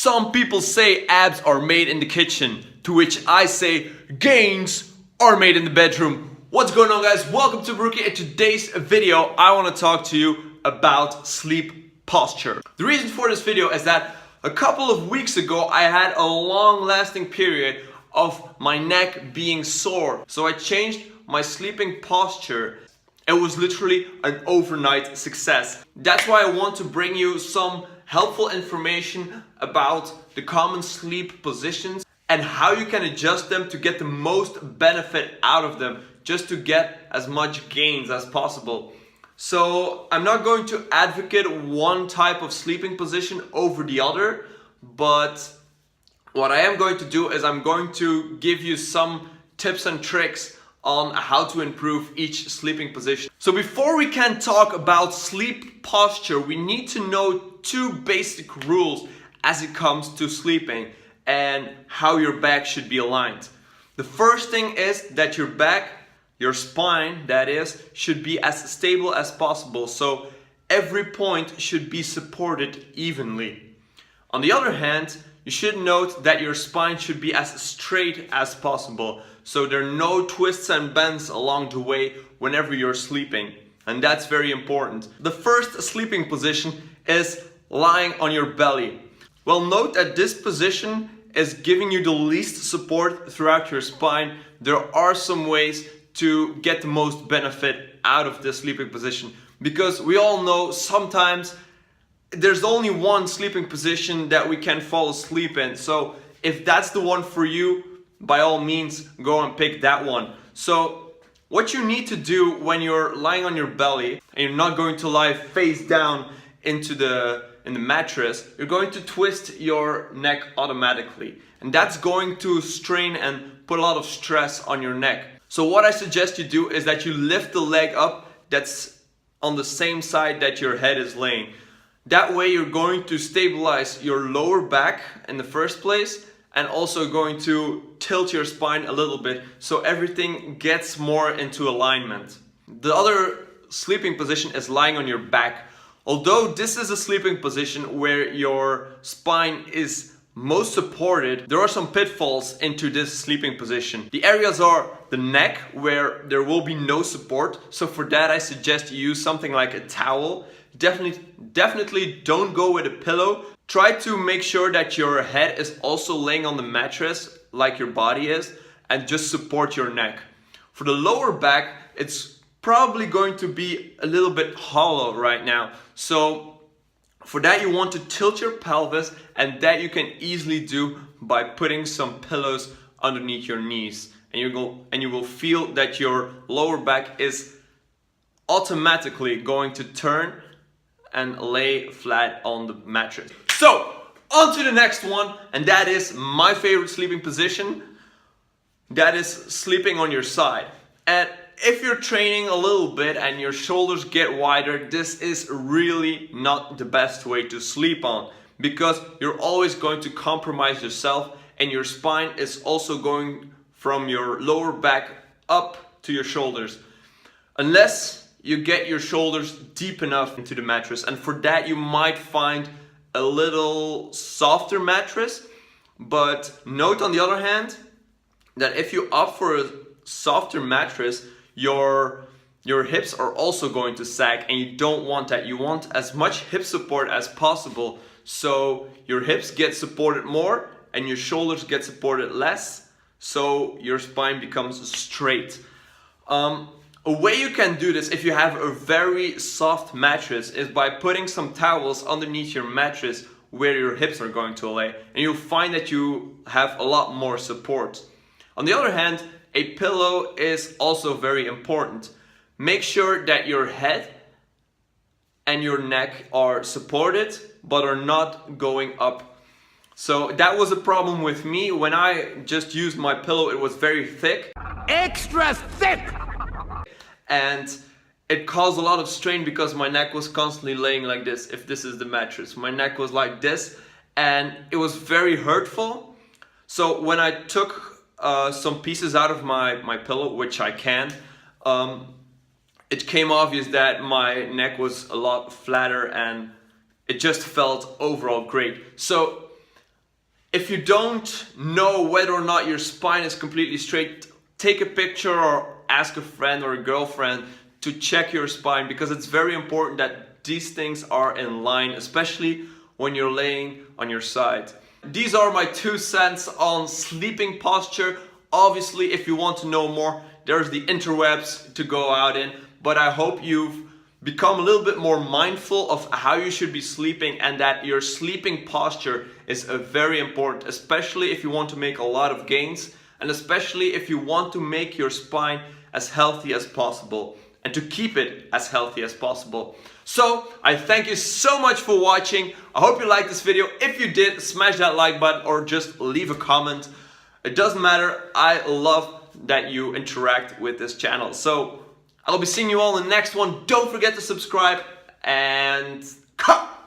Some people say abs are made in the kitchen, to which I say gains are made in the bedroom. What's going on, guys? Welcome to Barrookie. In today's video, I want to talk to you about sleep posture. The reason for this video is that a couple of weeks ago, I had a long-lasting period of my neck being sore. So I changed my sleeping posture. It was literally an overnight success. That's why I want to bring you some helpful information about the common sleep positions and how you can adjust them to get the most benefit out of them, just to get as much gains as possible. So I'm not going to advocate one type of sleeping position over the other, but what I am going to do is I'm going to give you some tips and tricks on how to improve each sleeping position. So before we can talk about sleep posture, we need to know two basic rules as it comes to sleeping and how your back should be aligned. The first thing is that your back, your spine that is, should be as stable as possible. So every point should be supported evenly. On the other hand, you should note that your spine should be as straight as possible, so there are no twists and bends along the way whenever you're sleeping, and that's very important. The first sleeping position is lying on your belly. Well, note that this position is giving you the least support throughout your spine. There are some ways to get the most benefit out of this sleeping position, because we all know sometimes there's only one sleeping position that we can fall asleep in. So if that's the one for you, by all means, go and pick that one. So what you need to do when you're lying on your belly, and you're not going to lie face down in the mattress, you're going to twist your neck automatically. And that's going to strain and put a lot of stress on your neck. So what I suggest you do is that you lift the leg up that's on the same side that your head is laying. That way you're going to stabilize your lower back in the first place, and also going to tilt your spine a little bit so everything gets more into alignment. The other sleeping position is lying on your back. Although this is a sleeping position where your spine is most supported, there are some pitfalls into this sleeping position. The areas are the neck, where there will be no support. So for that, I suggest you use something like a towel. Definitely don't go with a pillow. Try to make sure that your head is also laying on the mattress like your body is, and just support your neck. For the lower back, it's probably going to be a little bit hollow right now. So for that, you want to tilt your pelvis, and that you can easily do by putting some pillows underneath your knees. And you will feel that your lower back is automatically going to turn and lay flat on the mattress. So, on to the next one, and that is my favorite sleeping position. That is sleeping on your side. And if you're training a little bit and your shoulders get wider, this is really not the best way to sleep on, because you're always going to compromise yourself, and your spine is also going from your lower back up to your shoulders. Unless you get your shoulders deep enough into the mattress, and for that you might find a little softer mattress. But note on the other hand that if you opt for a softer mattress, your hips are also going to sag, and you don't want that. You want as much hip support as possible, so your hips get supported more and your shoulders get supported less, so your spine becomes straight. A way you can do this if you have a very soft mattress is by putting some towels underneath your mattress where your hips are going to lay, and you'll find that you have a lot more support. On the other hand, a pillow is also very important. Make sure that your head and your neck are supported but are not going up. So that was a problem with me. When I just used my pillow, it was very thick. Extra thick! And it caused a lot of strain because my neck was constantly laying like this. If this is the mattress, my neck was like this, and it was very hurtful. So when I took some pieces out of my pillow, which I can, it came obvious that my neck was a lot flatter, and it just felt overall great. So If you don't know whether or not your spine is completely straight, take a picture or ask a friend or a girlfriend to check your spine, because it's very important that these things are in line, especially when you're laying on your side. These are my 2 cents on sleeping posture. Obviously, if you want to know more, there's the interwebs to go out in, but I hope you've become a little bit more mindful of how you should be sleeping, and that your sleeping posture is very important, especially if you want to make a lot of gains, and especially if you want to make your spine as healthy as possible and to keep it as healthy as possible. So I thank you so much for watching. I hope you liked this video. If you did, smash that like button or just leave a comment. It doesn't matter. I love that you interact with this channel. So I'll be seeing you all in the next one. Don't forget to subscribe and cut!